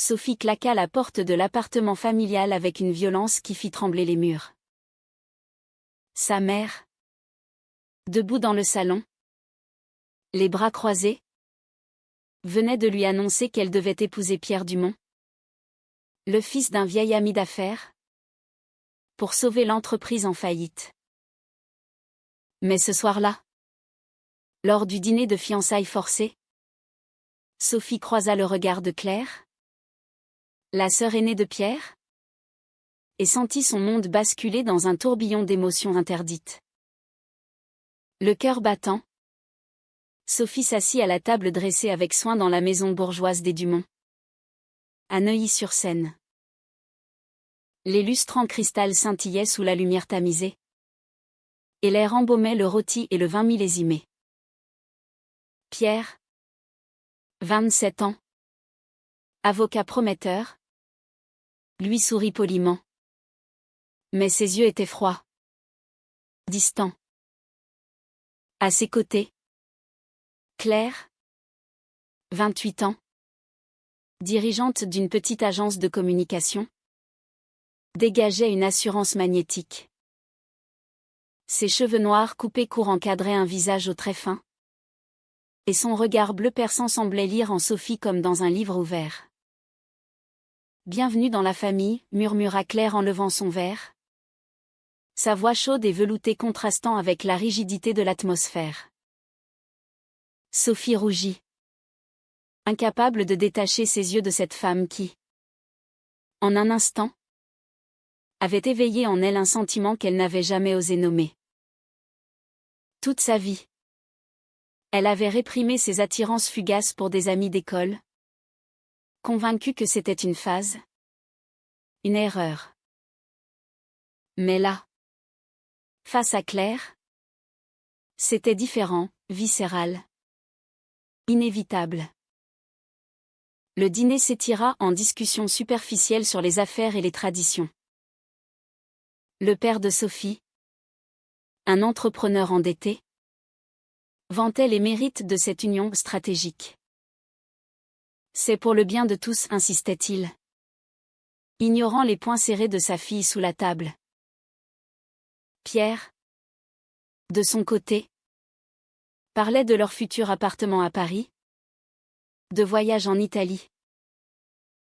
Sophie claqua la porte de l'appartement familial avec une violence qui fit trembler les murs. Sa mère, debout dans le salon, les bras croisés, venait de lui annoncer qu'elle devait épouser Pierre Dumont, le fils d'un vieil ami d'affaires, pour sauver l'entreprise en faillite. Mais ce soir-là, lors du dîner de fiançailles forcées, Sophie croisa le regard de Claire, la sœur aînée de Pierre, et sentit son monde basculer dans un tourbillon d'émotions interdites. Le cœur battant, Sophie s'assit à la table dressée avec soin dans la maison bourgeoise des Dumont, à Neuilly-sur-Seine. Les lustres en cristal scintillaient sous la lumière tamisée, et l'air embaumait le rôti et le vin millésimé. Pierre, 27 ans, avocat prometteur, lui sourit poliment. Mais ses yeux étaient froids, distants. À ses côtés, Claire, 28 ans, dirigeante d'une petite agence de communication, dégageait une assurance magnétique. Ses cheveux noirs coupés court encadraient un visage aux traits fins, et son regard bleu perçant semblait lire en Sophie comme dans un livre ouvert. « Bienvenue dans la famille », murmura Claire en levant son verre, sa voix chaude et veloutée contrastant avec la rigidité de l'atmosphère. Sophie rougit, incapable de détacher ses yeux de cette femme qui, en un instant, avait éveillé en elle un sentiment qu'elle n'avait jamais osé nommer. Toute sa vie, elle avait réprimé ses attirances fugaces pour des amis d'école, convaincue que c'était une phase, une erreur. Mais là, face à Claire, c'était différent, viscéral, inévitable. Le dîner s'étira en discussions superficielles sur les affaires et les traditions. Le père de Sophie, un entrepreneur endetté, vantait les mérites de cette union stratégique. C'est pour le bien de tous, insistait-il, ignorant les poings serrés de sa fille sous la table. Pierre, de son côté, parlait de leur futur appartement à Paris, de voyage en Italie.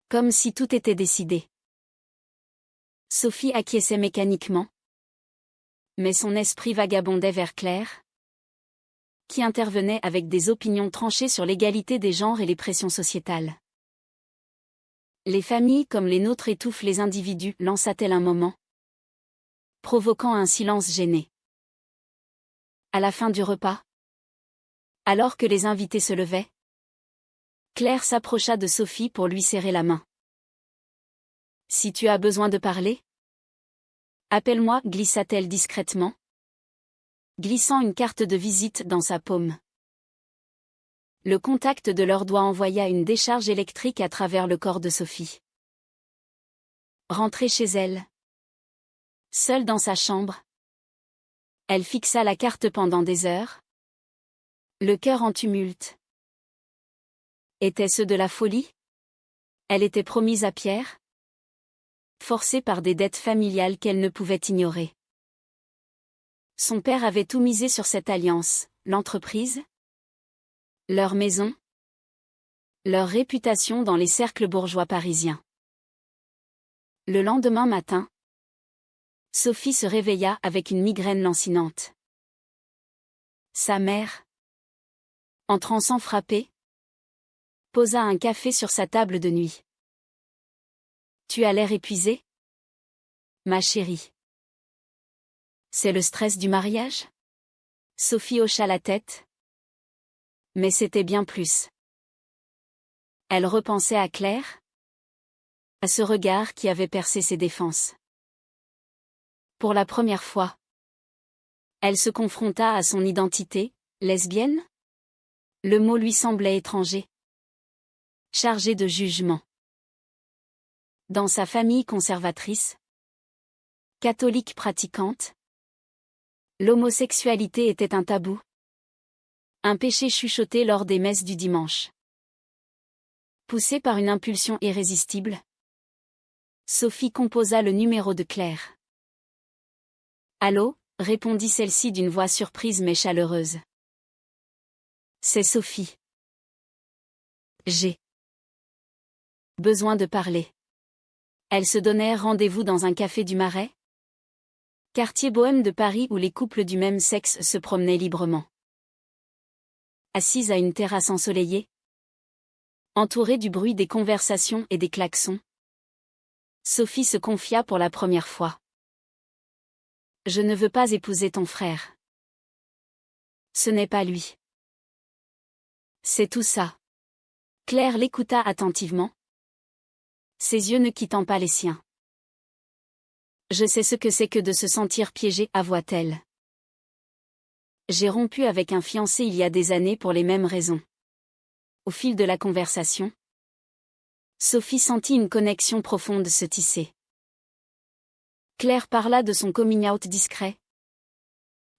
Comme si tout était décidé. Sophie acquiesçait mécaniquement, mais son esprit vagabondait vers Claire, qui intervenait avec des opinions tranchées sur l'égalité des genres et les pressions sociétales. Les familles comme les nôtres étouffent les individus, lança-t-elle un moment, provoquant un silence gêné. À la fin du repas, alors que les invités se levaient, Claire s'approcha de Sophie pour lui serrer la main. « Si tu as besoin de parler, appelle-moi », glissa-t-elle discrètement, glissant une carte de visite dans sa paume. Le contact de leurs doigts envoya une décharge électrique à travers le corps de Sophie. Rentrée chez elle, seule dans sa chambre, elle fixa la carte pendant des heures, le cœur en tumulte. Était-ce de la folie? Elle était promise à Pierre, forcée par des dettes familiales qu'elle ne pouvait ignorer. Son père avait tout misé sur cette alliance, l'entreprise, leur maison, leur réputation dans les cercles bourgeois parisiens. Le lendemain matin, Sophie se réveilla avec une migraine lancinante. Sa mère, entrant sans frapper, posa un café sur sa table de nuit. « Tu as l'air épuisée, ma chérie. » « C'est le stress du mariage ?» Sophie hocha la tête. Mais c'était bien plus. Elle repensait à Claire, à ce regard qui avait percé ses défenses. Pour la première fois, elle se confronta à son identité, lesbienne? Le mot lui semblait étranger, chargé de jugement. Dans sa famille conservatrice, catholique pratiquante, l'homosexualité était un tabou, un péché chuchoté lors des messes du dimanche. Poussée par une impulsion irrésistible, Sophie composa le numéro de Claire. Allô, répondit celle-ci d'une voix surprise mais chaleureuse. C'est Sophie. J'ai besoin de parler. Elles se donnèrent rendez-vous dans un café du Marais, quartier bohème de Paris où les couples du même sexe se promenaient librement. Assise à une terrasse ensoleillée, entourée du bruit des conversations et des klaxons, Sophie se confia pour la première fois. Je ne veux pas épouser ton frère. Ce n'est pas lui. C'est tout ça. Claire l'écouta attentivement, ses yeux ne quittant pas les siens. Je sais ce que c'est que de se sentir piégée, avoua-t-elle. J'ai rompu avec un fiancé il y a des années pour les mêmes raisons. Au fil de la conversation, Sophie sentit une connexion profonde se tisser. Claire parla de son coming-out discret,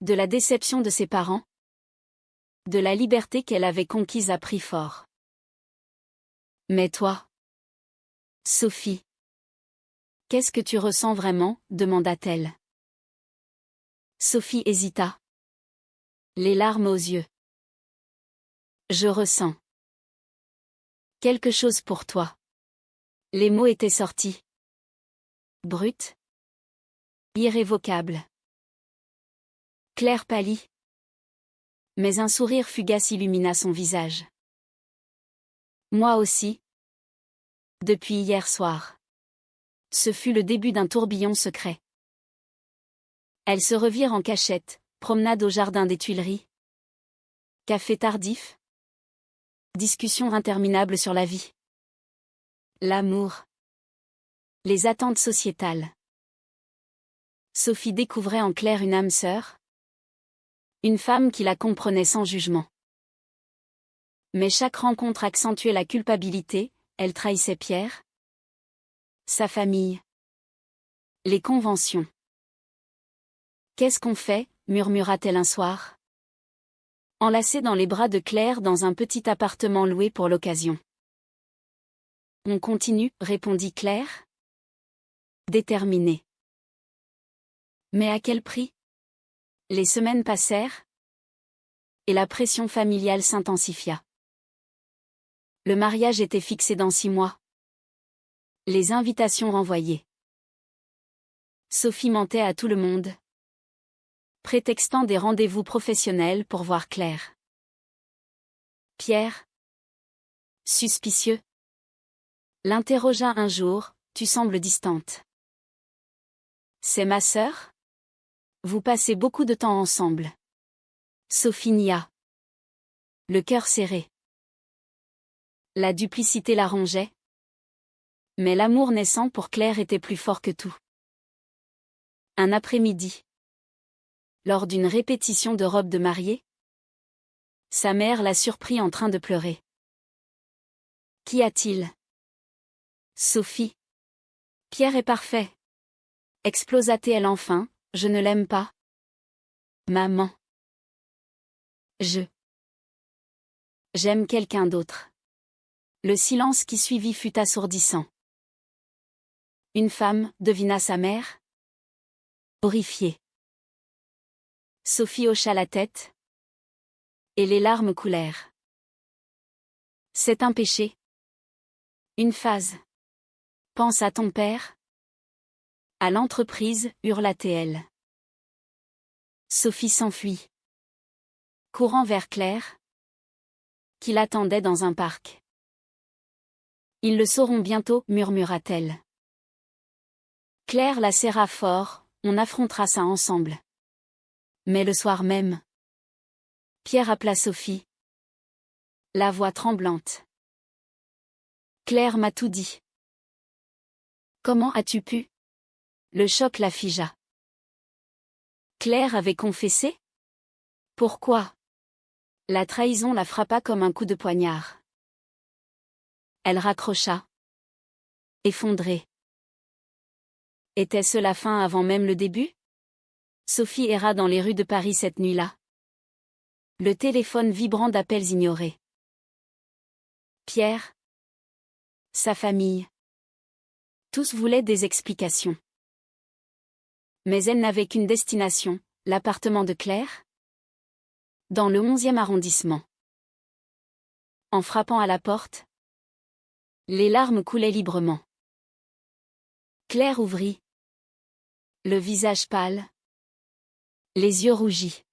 de la déception de ses parents, de la liberté qu'elle avait conquise à prix fort. Mais toi, Sophie, qu'est-ce que tu ressens vraiment, demanda-t-elle. Sophie hésita, les larmes aux yeux. Je ressens quelque chose pour toi. Les mots étaient sortis. Brut. Irrévocable. Claire pâlit. Mais un sourire fugace illumina son visage. Moi aussi. Depuis hier soir. Ce fut le début d'un tourbillon secret. Elles se revirent en cachette, promenade au jardin des Tuileries. Café tardif. Discussions interminables sur la vie. L'amour. Les attentes sociétales. Sophie découvrait en Claire une âme sœur. Une femme qui la comprenait sans jugement. Mais chaque rencontre accentuait la culpabilité, elle trahissait Pierre, sa famille, les conventions. Qu'est-ce qu'on fait, murmura-t-elle un soir, enlacée dans les bras de Claire dans un petit appartement loué pour l'occasion. On continue, répondit Claire, déterminée. Mais à quel prix? Les semaines passèrent, et la pression familiale s'intensifia. Le mariage était fixé dans 6 mois. Les invitations renvoyées. Sophie mentait à tout le monde, prétextant des rendez-vous professionnels pour voir Claire. Pierre, suspicieux, l'interrogea un jour, tu sembles distante. C'est ma sœur? Vous passez beaucoup de temps ensemble. Sophie nia. Le cœur serré. La duplicité la rongeait. Mais l'amour naissant pour Claire était plus fort que tout. Un après-midi. Lors d'une répétition de robe de mariée, sa mère l'a surpris en train de pleurer. Qu'y a-t-il? Sophie. Pierre est parfait. Explosa-t-elle enfin, je ne l'aime pas. Maman. J'aime quelqu'un d'autre. Le silence qui suivit fut assourdissant. Une femme, devina sa mère. Horrifiée. Sophie hocha la tête. Et les larmes coulèrent. C'est un péché. Une phase. Pense à ton père. À l'entreprise, hurla-t-elle. Sophie s'enfuit. Courant vers Claire, qui l'attendait dans un parc. Ils le sauront bientôt, murmura-t-elle. Claire la serra fort, on affrontera ça ensemble. Mais le soir même, Pierre appela Sophie. La voix tremblante. Claire m'a tout dit. Comment as-tu pu? Le choc la figea. Claire avait confessé? Pourquoi? La trahison la frappa comme un coup de poignard. Elle raccrocha. Effondrée. Était-ce la fin avant même le début? Sophie erra dans les rues de Paris cette nuit-là. Le téléphone vibrant d'appels ignorés. Pierre. sa famille. Tous voulaient des explications. Mais elle n'avait qu'une destination, l'appartement de Claire, dans le 11e arrondissement. En frappant à la porte, les larmes coulaient librement. Claire ouvrit, le visage pâle, les yeux rougis.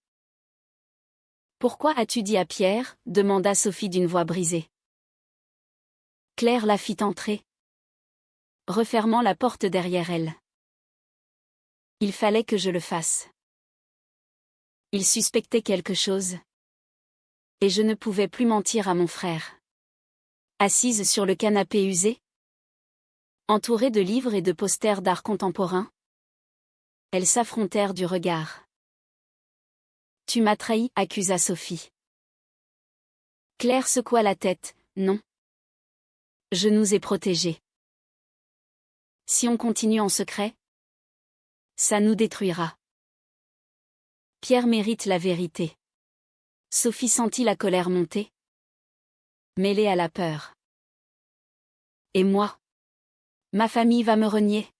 « Pourquoi as-tu dit à Pierre ?» demanda Sophie d'une voix brisée. Claire la fit entrer, refermant la porte derrière elle. Il fallait que je le fasse. Il suspectait quelque chose. Et je ne pouvais plus mentir à mon frère. Assise sur le canapé usé, entourée de livres et de posters d'art contemporain, elles s'affrontèrent du regard. « Tu m'as trahi » accusa Sophie. Claire secoua la tête. « Non. Je nous ai protégés. Si on continue en secret, ça nous détruira. Pierre mérite la vérité. » Sophie sentit la colère monter, mêlée à la peur. « Et moi? Ma famille va me renier.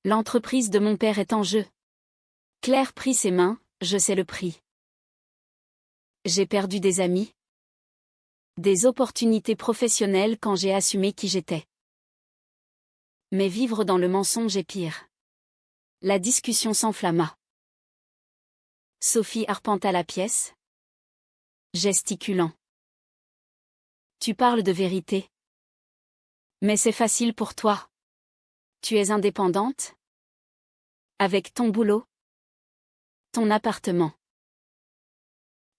L'entreprise de mon père est en jeu. » Claire prit ses mains. « Je sais le prix. J'ai perdu des amis, des opportunités professionnelles quand j'ai assumé qui j'étais. Mais vivre dans le mensonge est pire. » La discussion s'enflamma. Sophie arpenta la pièce, gesticulant. « Tu parles de vérité. Mais c'est facile pour toi. Tu es indépendante? Avec ton boulot? Ton appartement.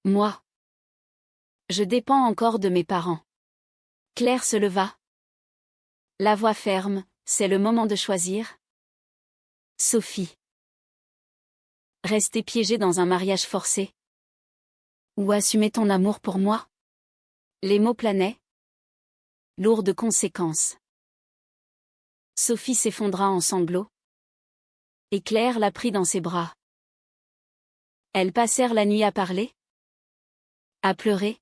Moi? Je dépends encore de mes parents. » Claire se leva. La voix ferme. « C'est le moment de choisir. » Sophie. Rester piégée dans un mariage forcé? Ou assumer ton amour pour moi? Les mots planaient, lourds de conséquences. Sophie s'effondra en sanglots. Et Claire la prit dans ses bras. Elles passèrent la nuit à parler, à pleurer,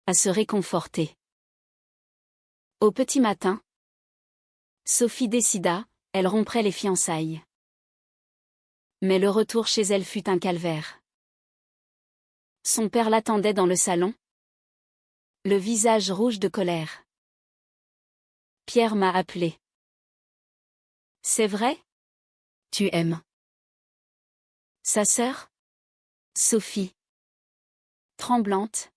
à se réconforter. Au petit matin, Sophie décida, elle romprait les fiançailles. Mais le retour chez elle fut un calvaire. Son père l'attendait dans le salon, le visage rouge de colère. « Pierre m'a appelé. »« C'est vrai? Tu aimes sa sœur? » Sophie, tremblante,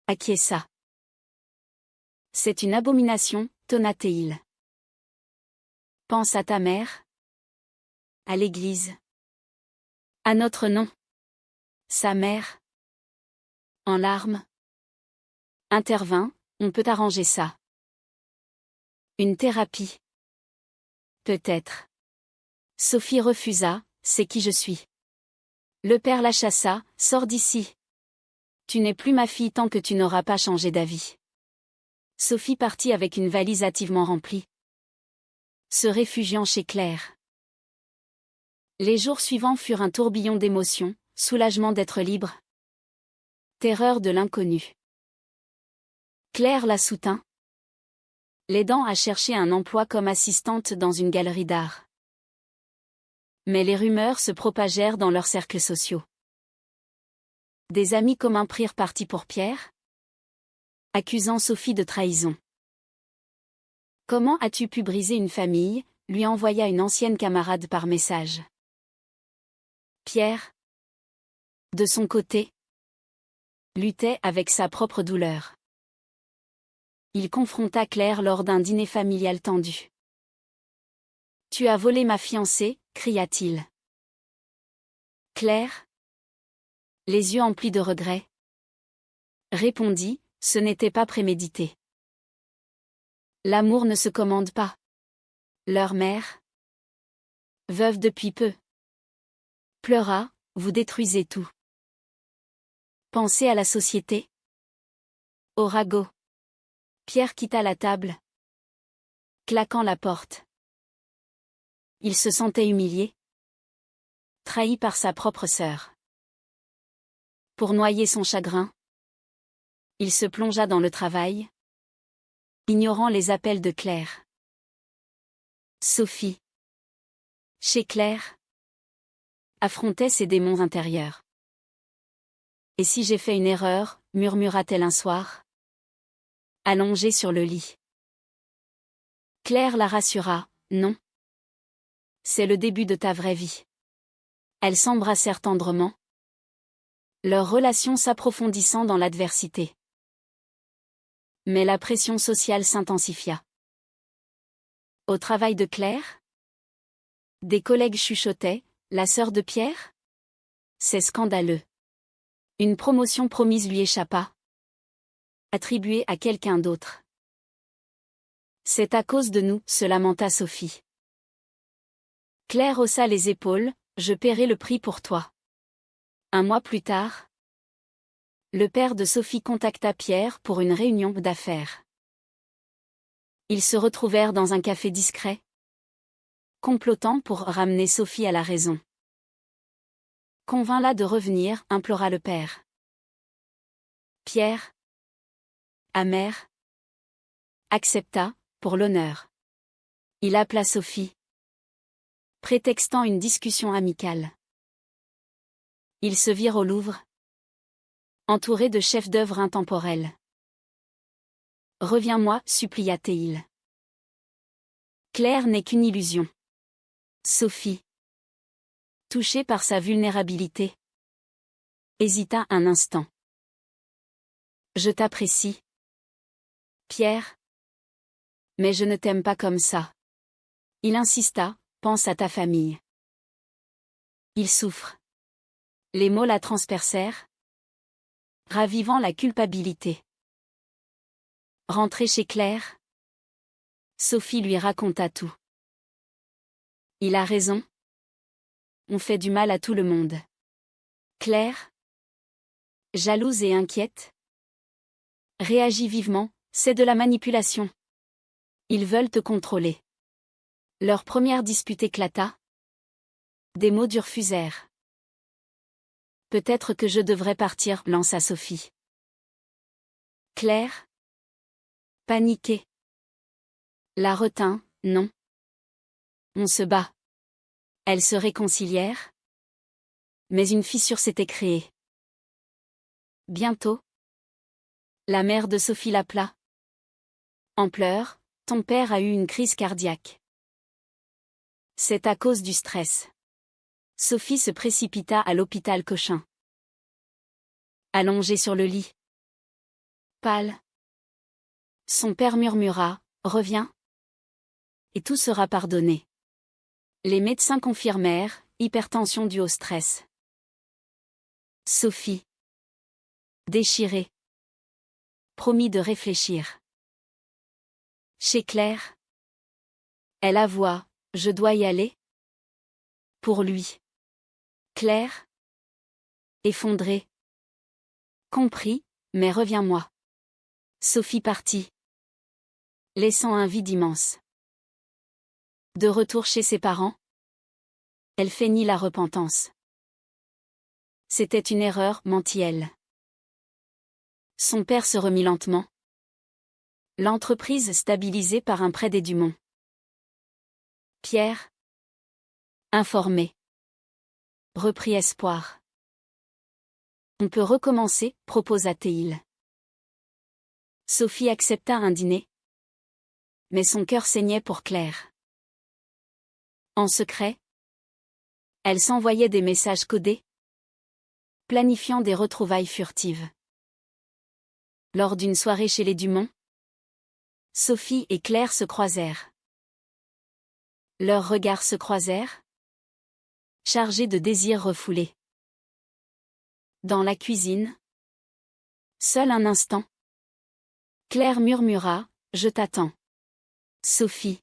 acquiesça. « C'est une abomination, » tonna-t-il. « Pense à ta mère, à l'église, à notre nom. » Sa mère, en larmes, intervint. « On peut arranger ça. Une thérapie. Peut-être. » Sophie refusa. « C'est qui je suis. » Le père la chassa. « Sors d'ici. Tu n'es plus ma fille tant que tu n'auras pas changé d'avis. » Sophie partit avec une valise hâtivement remplie, se réfugiant chez Claire. Les jours suivants furent un tourbillon d'émotions, soulagement d'être libre, terreur de l'inconnu. Claire la soutint, l'aidant à chercher un emploi comme assistante dans une galerie d'art. Mais les rumeurs se propagèrent dans leurs cercles sociaux. Des amis communs prirent parti pour Pierre, accusant Sophie de trahison. « Comment as-tu pu briser une famille ?» lui envoya une ancienne camarade par message. Pierre, de son côté, luttait avec sa propre douleur. Il confronta Claire lors d'un dîner familial tendu. « Tu as volé ma fiancée » cria-t-il. Claire, les yeux emplis de regret, répondit « Ce n'était pas prémédité. L'amour ne se commande pas. » Leur mère, veuve depuis peu, pleura « Vous détruisez tout. Pensez à la société. » Au ragot. Pierre quitta la table, claquant la porte. Il se sentait humilié, trahi par sa propre sœur. Pour noyer son chagrin, il se plongea dans le travail, ignorant les appels de Claire. Sophie, chez Claire, affrontait ses démons intérieurs. Et si j'ai fait une erreur, murmura-t-elle un soir, allongée sur le lit. Claire la rassura, non. C'est le début de ta vraie vie. Elles s'embrassèrent tendrement, leur relation s'approfondissant dans l'adversité. Mais la pression sociale s'intensifia. Au travail de Claire, des collègues chuchotaient, la sœur de Pierre? C'est scandaleux. Une promotion promise lui échappa, attribuée à quelqu'un d'autre. C'est à cause de nous, se lamenta Sophie. Claire haussa les épaules, je paierai le prix pour toi. Un mois plus tard, le père de Sophie contacta Pierre pour une réunion d'affaires. Ils se retrouvèrent dans un café discret, complotant pour ramener Sophie à la raison. Convainc-la de revenir, implora le père. Pierre, amer, accepta, pour l'honneur. Il appela Sophie, prétextant une discussion amicale. Ils se virent au Louvre, entourés de chefs-d'œuvre intemporels. Reviens-moi, supplia-t-il. Claire n'est qu'une illusion. Sophie, touchée par sa vulnérabilité, hésita un instant. Je t'apprécie, Pierre, mais je ne t'aime pas comme ça. Il insista, pense à ta famille. Il souffre. Les mots la transpercèrent, ravivant la culpabilité. Rentrée chez Claire, Sophie lui raconta tout. Il a raison. On fait du mal à tout le monde. Claire, jalouse et inquiète, réagit vivement, c'est de la manipulation. Ils veulent te contrôler. Leur première dispute éclata. Des mots durs fusèrent. Peut-être que je devrais partir, lança Sophie. Claire, paniquée, la retint, non. On se bat. Elles se réconcilièrent. Mais une fissure s'était créée. Bientôt, la mère de Sophie l'appela. En pleurs, ton père a eu une crise cardiaque. C'est à cause du stress. Sophie se précipita à l'hôpital Cochin. Allongée sur le lit, pâle, son père murmura, reviens. Et tout sera pardonné. Les médecins confirmèrent, hypertension due au stress. Sophie, déchirée, promit de réfléchir. Chez Claire, elle avoua, je dois y aller. Pour lui. Claire, effondrée. Compris, mais reviens-moi. Sophie partit, laissant un vide immense. De retour chez ses parents, elle feignit la repentance. C'était une erreur, mentit-elle. Son père se remit lentement. L'entreprise stabilisée par un prêt des Dumont. Pierre, informé, reprit espoir. On peut recommencer, proposa-t-il. Sophie accepta un dîner. Mais son cœur saignait pour Claire. En secret, elle s'envoyait des messages codés, planifiant des retrouvailles furtives. Lors d'une soirée chez les Dumont, Sophie et Claire se croisèrent. Leurs regards se croisèrent, chargés de désirs refoulés. Dans la cuisine, seul un instant, Claire murmura, je t'attends. Sophie,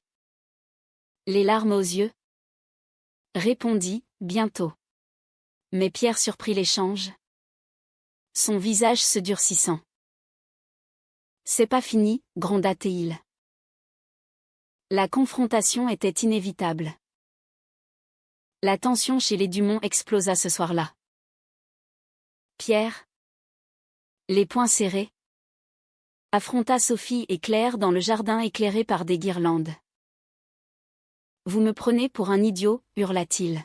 les larmes aux yeux, répondit, bientôt. Mais Pierre surprit l'échange, son visage se durcissant. C'est pas fini, gronda-t-il. La confrontation était inévitable. La tension chez les Dumont explosa ce soir-là. Pierre, les poings serrés, affronta Sophie et Claire dans le jardin éclairé par des guirlandes. Vous me prenez pour un idiot, hurla-t-il.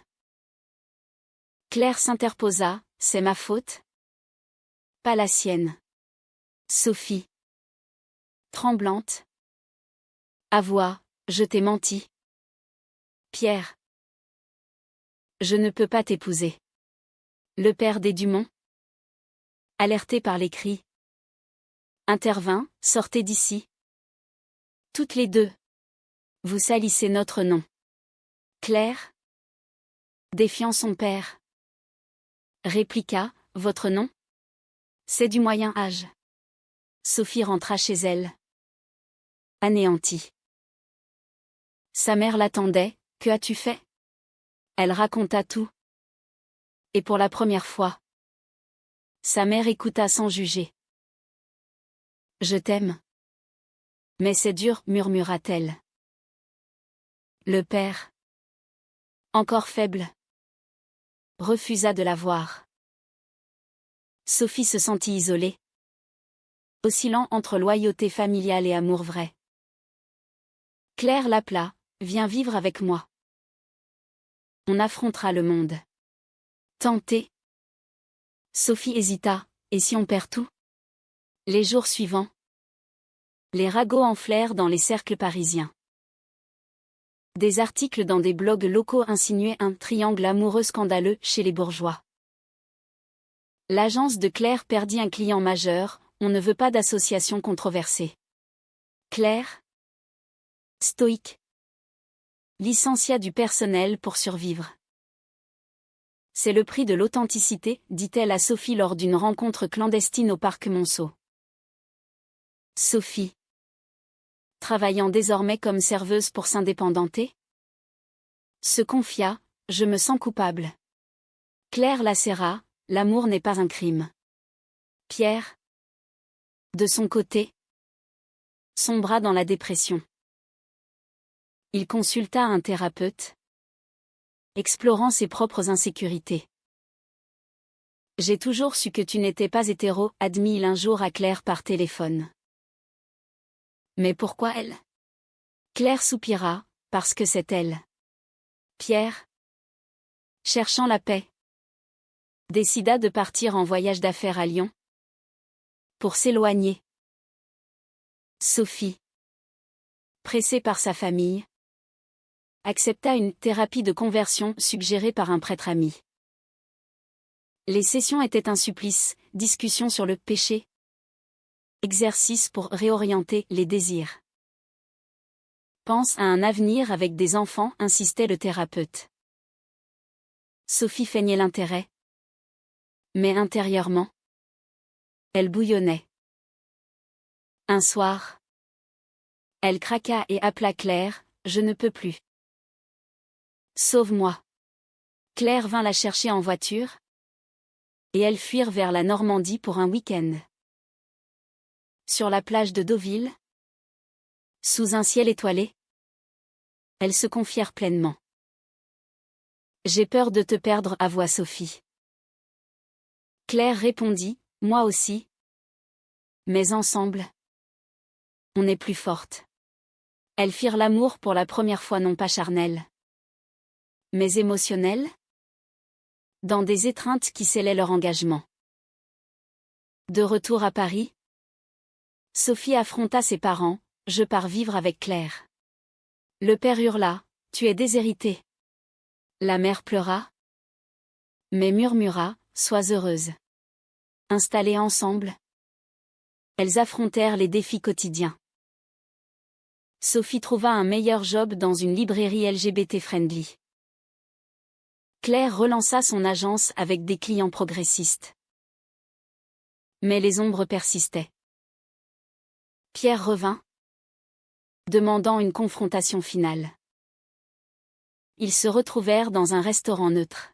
Claire s'interposa, c'est ma faute? Pas la sienne. Sophie. Tremblante. Avoua, je t'ai menti. Pierre. Je ne peux pas t'épouser. Le père des Dumont, alerté par les cris, intervint, sortez d'ici. Toutes les deux. Vous salissez notre nom. Claire, défiant son père, répliqua, votre nom? C'est du Moyen Âge. Sophie rentra chez elle, anéantie. Sa mère l'attendait, que as-tu fait? Elle raconta tout. Et pour la première fois, sa mère écouta sans juger. Je t'aime. Mais c'est dur, murmura-t-elle. Le père, encore faible, refusa de la voir. Sophie se sentit isolée, oscillant entre loyauté familiale et amour vrai. Claire l'appela, viens vivre avec moi. On affrontera le monde. Tentée. Sophie hésita, et si on perd tout? Les jours suivants, les ragots enflèrent dans les cercles parisiens. Des articles dans des blogs locaux insinuaient un triangle amoureux scandaleux chez les bourgeois. L'agence de Claire perdit un client majeur, on ne veut pas d'association controversée. Claire, stoïque, licencia du personnel pour survivre. C'est le prix de l'authenticité, dit-elle à Sophie lors d'une rencontre clandestine au parc Monceau. Sophie, travaillant désormais comme serveuse pour s'indépendenter, se confia, je me sens coupable. Claire la serra, l'amour n'est pas un crime. Pierre, de son côté, sombra dans la dépression. Il consulta un thérapeute, explorant ses propres insécurités. J'ai toujours su que tu n'étais pas hétéro, admit-il un jour à Claire par téléphone. Mais pourquoi elle? Claire soupira, parce que c'est elle. Pierre, cherchant la paix, décida de partir en voyage d'affaires à Lyon, pour s'éloigner. Sophie, pressée par sa famille, accepta une thérapie de conversion suggérée par un prêtre ami. Les sessions étaient un supplice, discussion sur le péché, exercice pour réorienter les désirs. Pense à un avenir avec des enfants, insistait le thérapeute. Sophie feignait l'intérêt. Mais intérieurement, elle bouillonnait. Un soir, elle craqua et appela Claire, je ne peux plus. Sauve-moi. Claire vint la chercher en voiture, et elles fuirent vers la Normandie pour un week-end. Sur la plage de Deauville, sous un ciel étoilé, elles se confièrent pleinement. J'ai peur de te perdre, avoua Sophie. Claire répondit, moi aussi. Mais ensemble, on est plus fortes. Elles firent l'amour pour la première fois non pas charnel, mais émotionnel, dans des étreintes qui scellaient leur engagement. De retour à Paris, Sophie affronta ses parents, je pars vivre avec Claire. Le père hurla, tu es déshéritée. La mère pleura, mais murmura, sois heureuse. Installées ensemble, elles affrontèrent les défis quotidiens. Sophie trouva un meilleur job dans une librairie LGBT-friendly. Claire relança son agence avec des clients progressistes. Mais les ombres persistaient. Pierre revint, demandant une confrontation finale. Ils se retrouvèrent dans un restaurant neutre.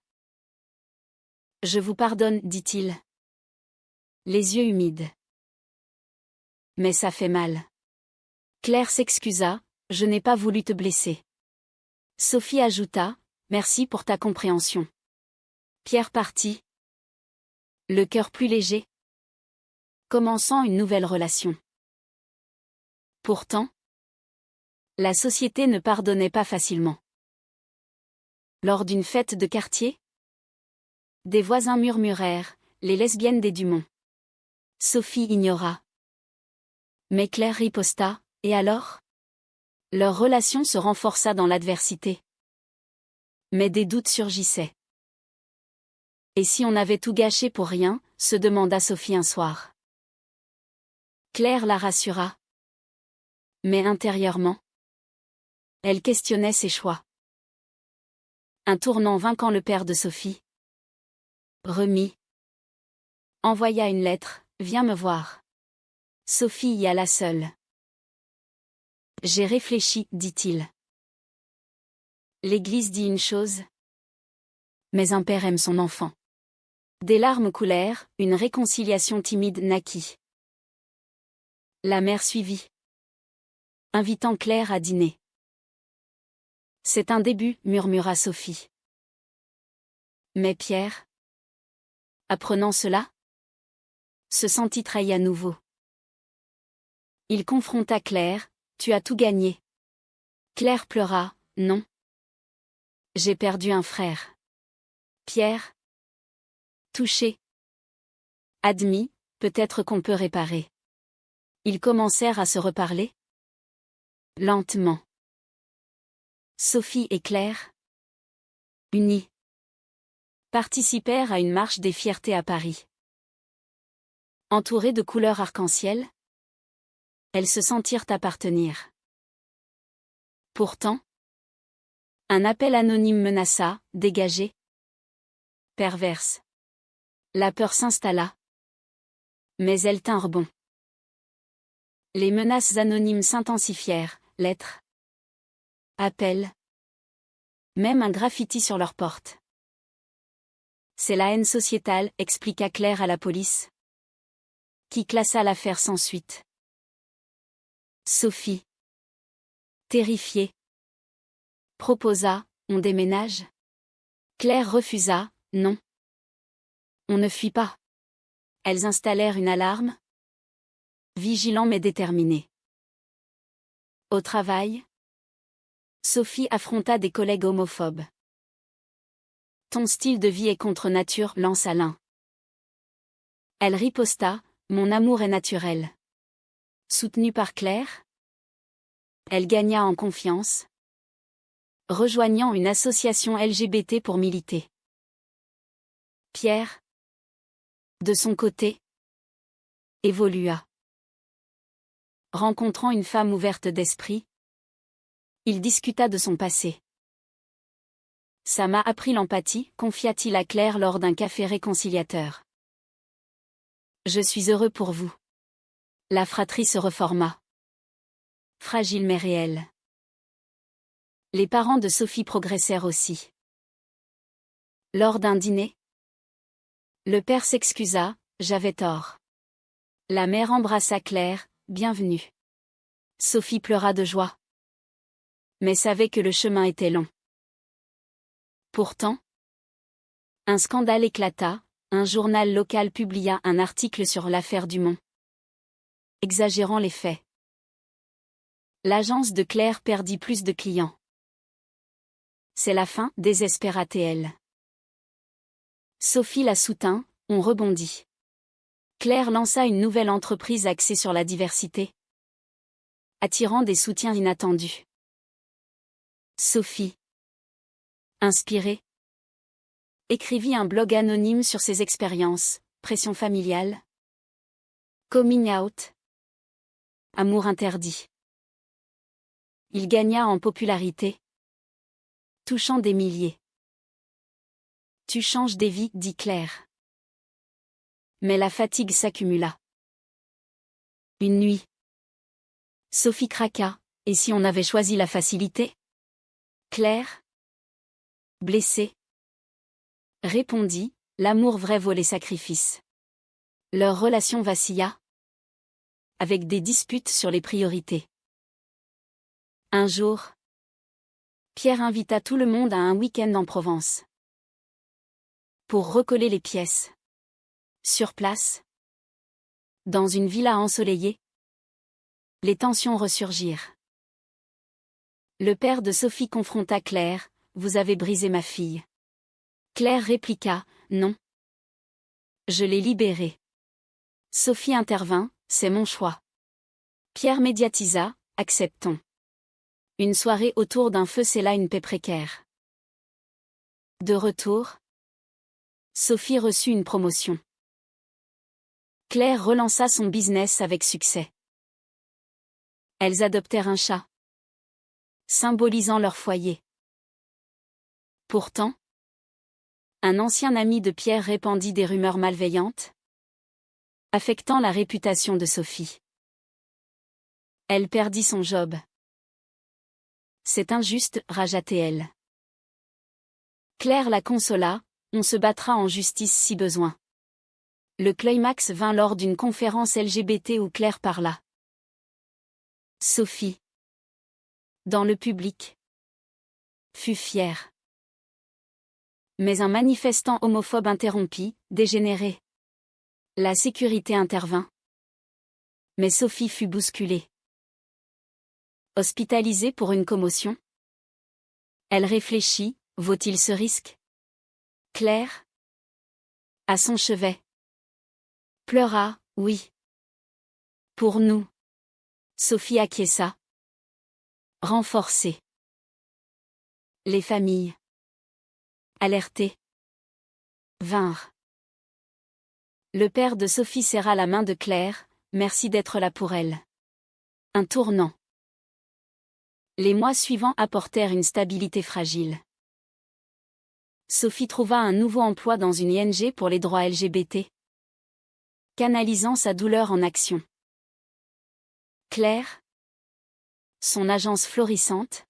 Je vous pardonne, dit-il. Les yeux humides. Mais ça fait mal. Claire s'excusa, je n'ai pas voulu te blesser. Sophie ajouta, merci pour ta compréhension. Pierre partit, le cœur plus léger, commençant une nouvelle relation. Pourtant, la société ne pardonnait pas facilement. Lors d'une fête de quartier, des voisins murmurèrent, les lesbiennes des Dumont. Sophie ignora. Mais Claire riposta, et alors? Leur relation se renforça dans l'adversité. Mais des doutes surgissaient. Et si on avait tout gâché pour rien, se demanda Sophie un soir. Claire la rassura. Mais intérieurement, elle questionnait ses choix. Un tournant vint quand le père de Sophie remit. Envoya une lettre, viens me voir. Sophie y alla seule. J'ai réfléchi, dit-il. L'Église dit une chose, mais un père aime son enfant. Des larmes coulèrent, une réconciliation timide naquit. La mère suivit, invitant Claire à dîner. C'est un début, murmura Sophie. Mais Pierre, apprenant cela, se sentit trahi à nouveau. Il confronta Claire, tu as tout gagné. Claire pleura, non. J'ai perdu un frère. Pierre, touché. Admis, peut-être qu'on peut réparer. Ils commencèrent à se reparler. Lentement. Sophie et Claire, unies, participèrent à une marche des fiertés à Paris. Entourées de couleurs arc-en-ciel, elles se sentirent appartenir. Pourtant, un appel anonyme menaça, dégagé. Perverse. La peur s'installa. Mais elles tinrent bon. Les menaces anonymes s'intensifièrent, lettres, appels, même un graffiti sur leur porte. C'est la haine sociétale, expliqua Claire à la police, qui classa l'affaire sans suite. Sophie, terrifiée, proposa, on déménage. Claire refusa, non. On ne fuit pas. Elles installèrent une alarme, vigilant mais déterminé. Au travail, Sophie affronta des collègues homophobes. Ton style de vie est contre nature, lança l'un. Elle riposta, mon amour est naturel. Soutenue par Claire, elle gagna en confiance, rejoignant une association LGBT pour militer. Pierre, de son côté, évolua. Rencontrant une femme ouverte d'esprit, il discuta de son passé. Ça m'a appris l'empathie, confia-t-il à Claire lors d'un café réconciliateur. Je suis heureux pour vous. La fratrie se reforma. Fragile mais réelle. Les parents de Sophie progressèrent aussi. Lors d'un dîner, le père s'excusa, j'avais tort. La mère embrassa Claire, bienvenue. Sophie pleura de joie, mais savait que le chemin était long. Pourtant, un scandale éclata, un journal local publia un article sur l'affaire Dumont, exagérant les faits. L'agence de Claire perdit plus de clients. C'est la fin, désespéra-t-elle. Sophie la soutint, on rebondit. Claire lança une nouvelle entreprise axée sur la diversité, attirant des soutiens inattendus. Sophie, inspirée, écrivit un blog anonyme sur ses expériences, pression familiale, coming out, amour interdit. Il gagna en popularité, touchant des milliers. Tu changes des vies, dit Claire. Mais la fatigue s'accumula. Une nuit, Sophie craqua, et si on avait choisi la facilité? Claire, blessée, répondit, l'amour vrai vaut les sacrifices. Leur relation vacilla, avec des disputes sur les priorités. Un jour, Pierre invita tout le monde à un week-end en Provence. Pour recoller les pièces. Sur place, dans une villa ensoleillée, Les tensions ressurgirent. Le père de Sophie confronta Claire. « Vous avez brisé ma fille. » Claire répliqua. « Non. Je l'ai libérée. » Sophie intervint. « C'est mon choix. » Pierre médiatisa. « Acceptons. » Une soirée autour d'un feu scella une paix précaire. De retour, Sophie reçut une promotion. Claire relança son business avec succès. Elles adoptèrent un chat, symbolisant leur foyer. Pourtant, un ancien ami de Pierre répandit des rumeurs malveillantes, affectant la réputation de Sophie. Elle perdit son job. C'est injuste, ragea-t-elle. Claire la consola, on se battra en justice si besoin. Le climax vint lors d'une conférence LGBT où Claire parla. Sophie, dans le public, fut fière. Mais un manifestant homophobe interrompit, dégénéré. La sécurité intervint. Mais Sophie fut bousculée. Hospitalisée pour une commotion. Elle réfléchit, vaut-il ce risque? Claire, à son chevet, pleura, oui. Pour nous. Sophie acquiesça. Renforcée. Les familles, alertées, vinrent. Le père de Sophie serra la main de Claire. Merci d'être là pour elle. Un tournant. Les mois suivants apportèrent une stabilité fragile. Sophie trouva un nouveau emploi dans une ONG pour les droits LGBT, canalisant sa douleur en action. Claire, son agence florissante,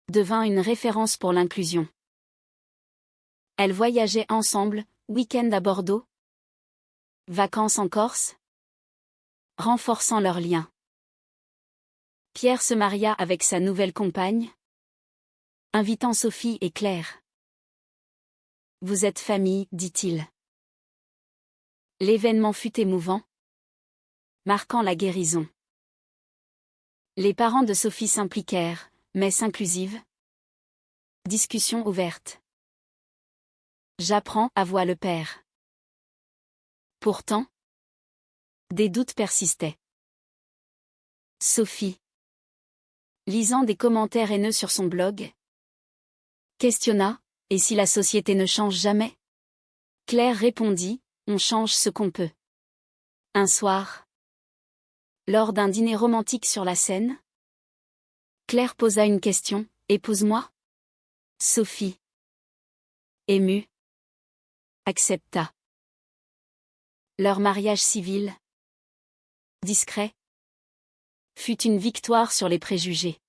devint une référence pour l'inclusion. Elles voyageaient ensemble, week-end à Bordeaux, vacances en Corse, renforçant leurs liens. Pierre se maria avec sa nouvelle compagne, invitant Sophie et Claire. Vous êtes famille, dit-il. L'événement fut émouvant, marquant la guérison. Les parents de Sophie s'impliquèrent, messe inclusive. Discussion ouverte. J'apprends, avoua le père. Pourtant, des doutes persistaient. Sophie, lisant des commentaires haineux sur son blog, questionna. Et si la société ne change jamais? Claire répondit, on change ce qu'on peut. Un soir, lors d'un dîner romantique sur la Seine, Claire posa une question, épouse-moi? Sophie, émue, accepta. Leur mariage civil, discret, fut une victoire sur les préjugés.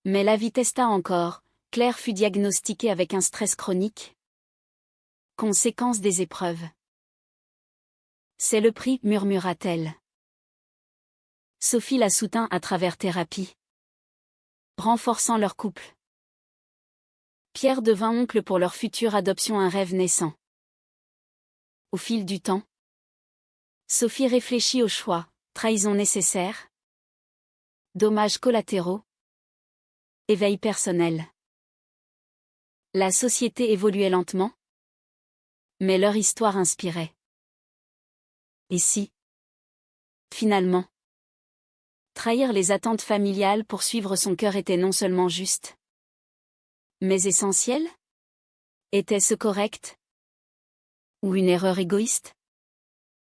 Mais la vie testa encore. Claire fut diagnostiquée avec un stress chronique. Conséquence des épreuves. C'est le prix, murmura-t-elle. Sophie la soutint à travers thérapie, renforçant leur couple. Pierre devint oncle pour leur future adoption, un rêve naissant. Au fil du temps, Sophie réfléchit au choix, trahison nécessaire, dommages collatéraux, éveil personnel. La société évoluait lentement, mais leur histoire inspirait. Et si, finalement, trahir les attentes familiales pour suivre son cœur était non seulement juste, mais essentiel? Était-ce correct? Ou une erreur égoïste?